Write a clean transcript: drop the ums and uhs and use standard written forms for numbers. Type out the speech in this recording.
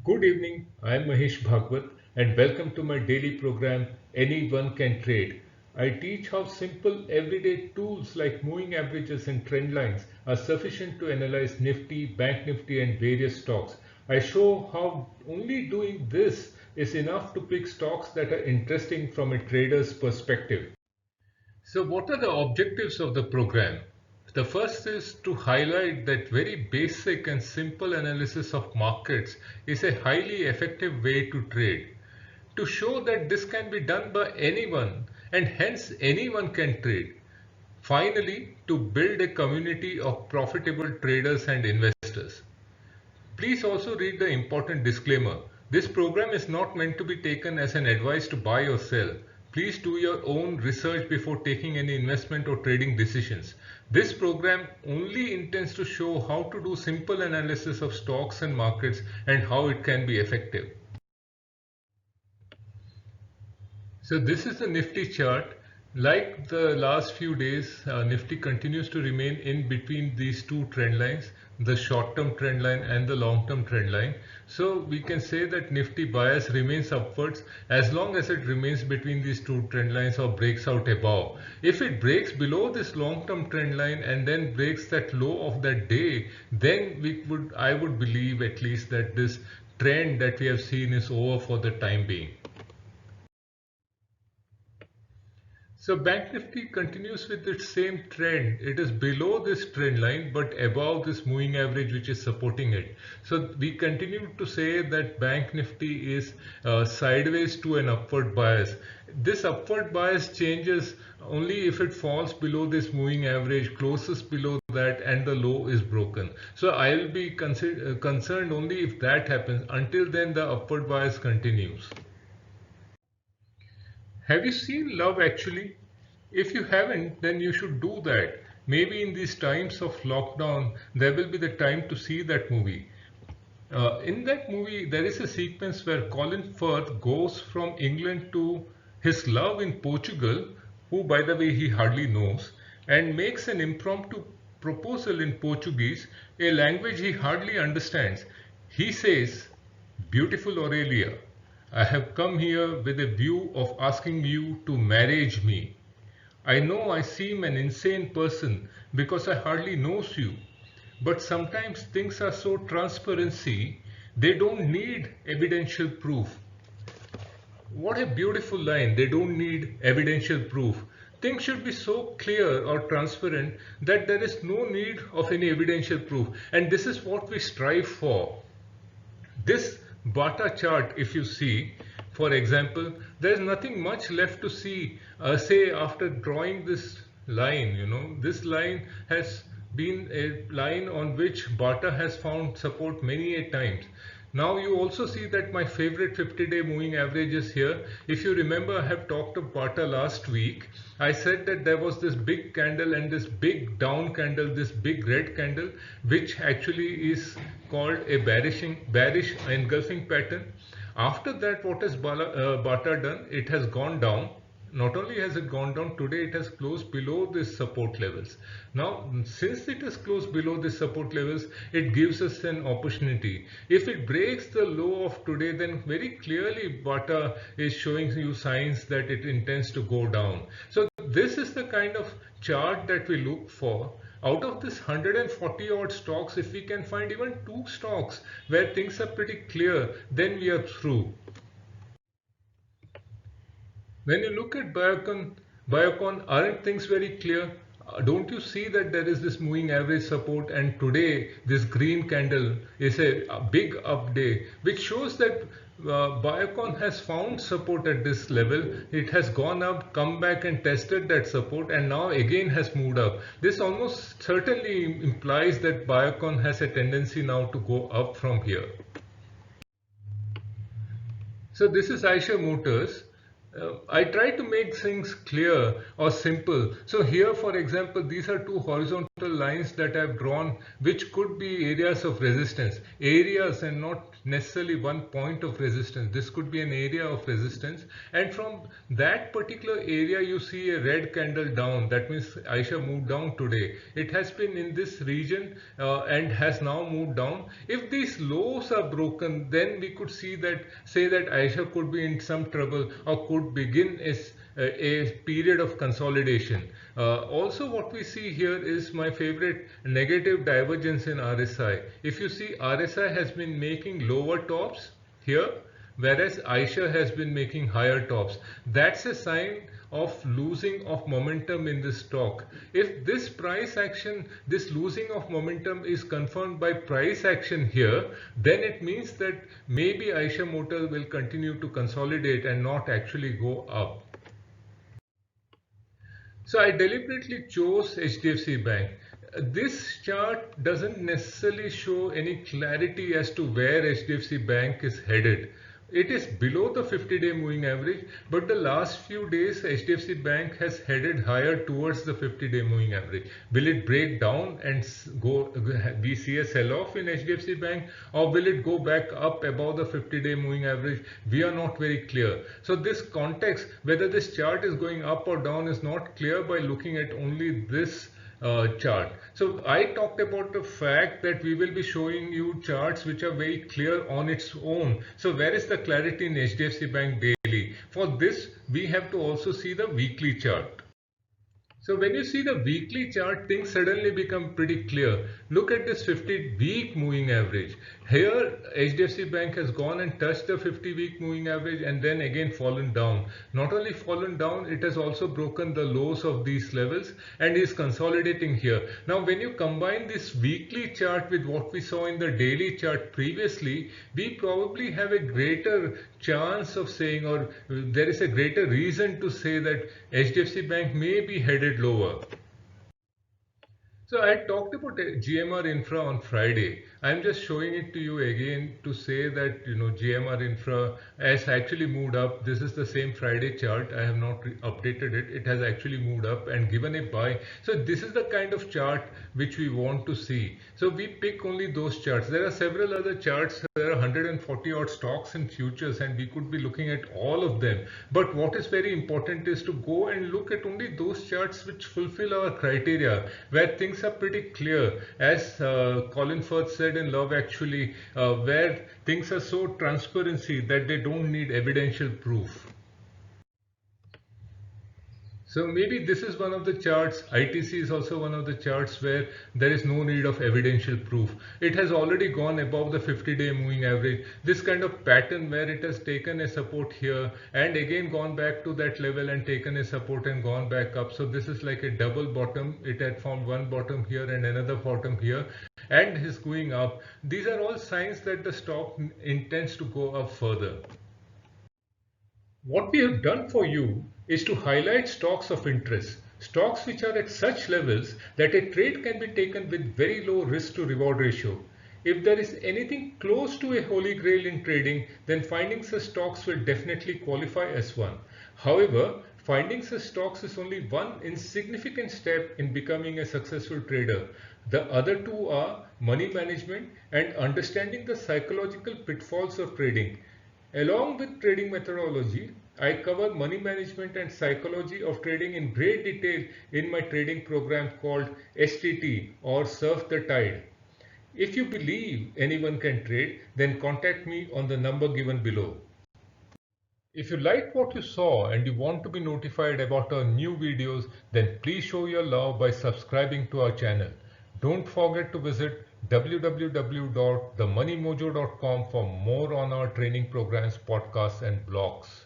Good evening, I am Mahesh Bhagwat and welcome to my daily program Anyone Can Trade. I teach how simple everyday tools like moving averages and trend lines are sufficient to analyze Nifty, Bank Nifty and various stocks. I show how only doing this is enough to pick stocks that are interesting from a trader's perspective. So, what are the objectives of the program? The first is to highlight that very basic and simple analysis of markets is a highly effective way to trade. To show that this can be done by anyone and hence anyone can trade. Finally, to build a community of profitable traders and investors. Please also read the important disclaimer. This program is not meant to be taken as an advice to buy or sell. Please do your own research before taking any investment or trading decisions. This program only intends to show how to do simple analysis of stocks and markets and how it can be effective. So this is the Nifty chart. Like the last few days, Nifty continues to remain in between these two trend lines, the short-term trend line and the long-term trend line. So we can say that Nifty bias remains upwards as long as it remains between these two trend lines or breaks out above. If it breaks below this long-term trend line and then breaks that low of that day, then I would believe at least that this trend that we have seen is over for the time being. So Bank Nifty continues with its same trend. It is below this trend line but above this moving average which is supporting it. So we continue to say that Bank Nifty is sideways to an upward bias. This upward bias changes only if it falls below this moving average, closes below that and the low is broken. So I will be concerned only if that happens. Until then the upward bias continues. Have you seen Love Actually? If you haven't, then you should do that. Maybe in these times of lockdown, there will be the time to see that movie. In that movie, there is a sequence where Colin Firth goes from England to his love in Portugal, who, by the way, he hardly knows, and makes an impromptu proposal in Portuguese, a language he hardly understands. He says, "Beautiful Aurelia, I have come here with a view of asking you to marriage me. I know I seem an insane person because I hardly knows you, but sometimes things are so transparency, they don't need evidential proof." What a beautiful line. They don't need evidential proof. Things should be so clear or transparent that there is no need of any evidential proof. And this is what we strive for. This Bata chart, if you see, for example, there is nothing much left to see. Say after drawing this line, this line has been a line on which Bata has found support many a times. Now you also see that my favorite 50-day moving average is here. If you remember, I have talked of Bata last week. I said that there was this big candle and this big down candle, this big red candle, which actually is called a bearish engulfing pattern. After that, what has Bata done? It has gone down. Not only has it gone down, today it has closed below this support levels. Now, since it has closed below this support levels, it gives us an opportunity. If it breaks the low of today, then very clearly Bata is showing you signs that it intends to go down. So this is the kind of chart that we look for. Out of this 140 odd stocks, if we can find even two stocks where things are pretty clear, then we are through. When you look at Biocon, aren't things very clear? Don't you see that there is this moving average support, and today this green candle is a big up day, which shows that Biocon has found support at this level. It has gone up, come back and tested that support, and now again has moved up. This almost certainly implies that Biocon has a tendency now to go up from here. So this is Eicher Motors. I try to make things clear or simple. So here, for example, these are two horizontal lines that I've drawn, which could be areas of resistance, areas and not necessarily one point of resistance. This could be an area of resistance, and from that particular area you see a red candle down. That means Aisha moved down today. It has been in this region and has now moved down. If these lows are broken, then we could see that, say that Aisha could be in some trouble or could begin a period of consolidation. Also, what we see here is my favorite, negative divergence in RSI. If you see, RSI has been making lower tops here, whereas Aisha has been making higher tops. That's a sign of losing of momentum in this stock. If this price action, this losing of momentum is confirmed by price action here, then it means that maybe Aisha Motors will continue to consolidate and not actually go up. So I deliberately chose HDFC Bank. This chart doesn't necessarily show any clarity as to where HDFC Bank is headed. It is below the 50-day moving average, but the last few days HDFC Bank has headed higher towards the 50-day moving average. Will it break down and we see a sell-off in HDFC Bank, or will it go back up above the 50-day moving average? We are not very clear. So this context, whether this chart is going up or down, is not clear by looking at only this chart. So I talked about the fact that we will be showing you charts which are very clear on its own. So where is the clarity in HDFC Bank daily? For this, we have to also see the weekly chart. So when you see the weekly chart, things suddenly become pretty clear. Look at this 50-week moving average. Here, HDFC Bank has gone and touched the 50-week moving average and then again fallen down. Not only fallen down, it has also broken the lows of these levels and is consolidating here. Now, when you combine this weekly chart with what we saw in the daily chart previously, we probably have a greater chance of saying, or there is a greater reason to say that HDFC Bank may be headed lower. So I talked about GMR Infra on Friday. I'm just showing it to you again to say that GMR Infra has actually moved up. This is the same Friday chart. I have not updated it. It has actually moved up and given a buy. So this is the kind of chart which we want to see. So we pick only those charts. There are several other charts. There are 140 odd stocks in futures and we could be looking at all of them. But what is very important is to go and look at only those charts which fulfill our criteria, where things are pretty clear, as Colin Firth said in Love Actually, where things are so transparency that they don't need evidential proof. So maybe this is one of the charts. ITC is also one of the charts where there is no need of evidential proof. It has already gone above the 50-day moving average. This kind of pattern where it has taken a support here and again gone back to that level and taken a support and gone back up. So this is like a double bottom. It had formed one bottom here and another bottom here and is going up. These are all signs that the stock intends to go up further. What we have done for you is to highlight stocks of interest, stocks which are at such levels that a trade can be taken with very low risk to reward ratio. If there is anything close to a holy grail in trading, then finding such stocks will definitely qualify as one. However, finding such stocks is only one insignificant step in becoming a successful trader. The other two are money management and understanding the psychological pitfalls of trading. Along with trading methodology, I cover money management and psychology of trading in great detail in my trading program called STT, or Surf the Tide. If you believe anyone can trade, then contact me on the number given below. If you like what you saw and you want to be notified about our new videos, then please show your love by subscribing to our channel. Don't forget to visit www.themoneymojo.com for more on our training programs, podcasts and blogs.